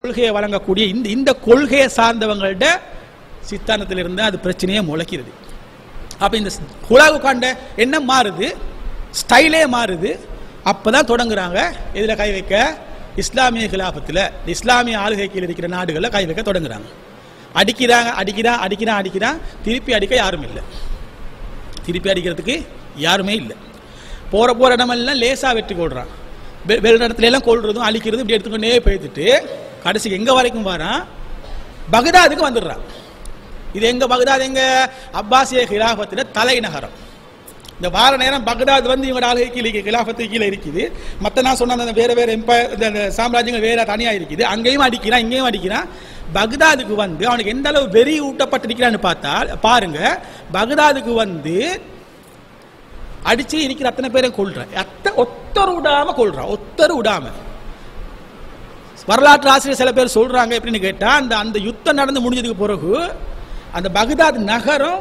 கொள்கையை வழங்கக்கூடிய இந்த கொள்கையை சார்ந்தவங்கள்ட சித்தாந்தத்திலிருந்து அது பிரச்சனையே முளைக்கிறது. அப்போ இந்த ஹுலாகு காண்ட என்ன மாறுது, ஸ்டைலே மாறுது. அப்போதான் தொடங்குறாங்க இதில் கை வைக்க, இஸ்லாமிய கிலாபத்தில் இஸ்லாமிய ஆளுகை கீழ் இருக்கிற நாடுகளில் கை வைக்க தொடங்குறாங்க. அடிக்கிறான், திருப்பி அடிக்க யாரும் இல்லை, திருப்பி அடிக்கிறதுக்கு யாருமே இல்லை. போகிற இடமெல்லாம் லேசாக வெற்றி கொள்றான், வெள்ள இடத்துல எல்லாம் கொள்றதும் அழிக்கிறதும் இப்படி எடுத்துக்கொண்டே போய்த்துட்டு கடைசிக்கு எங்கே வரைக்கும் வரான், பகதாதுக்கு வந்துடுறான். இது எங்க பகதாத், எங்க அப்பாசிய கிலாபத்தில் தலைநகரம். இந்த வார நேரம் பகதாத் வந்து இவங்க ஆளுகை கீழே கிலாபத்துக்கு கீழே இருக்குது. மற்ற நான் சொன்ன அந்த வேற எம்பையர் இந்த சாம்ராஜ்யங்கள் வேற தனியாக இருக்குது. அங்கேயும் அடிக்கிறான், இங்கேயும் அடிக்கிறான். பகதாதுக்கு வந்து அவனுக்கு எந்த அளவு வெறி ஊட்டப்பட்டிருக்கிறான்னு பார்த்தா பாருங்க. பகதாதுக்கு வந்து அடிச்சு இருக்கிற அத்தனை பேரையும் கொள்றான், ஒத்தர் விடாம. வரலாற்று ஆசிரியர் சில பேர் சொல்றாங்க எப்படின்னு கேட்டா, அந்த யுத்தம் நடந்து முடிஞ்சதுக்கு பிறகு அந்த பகதாத் நகரம்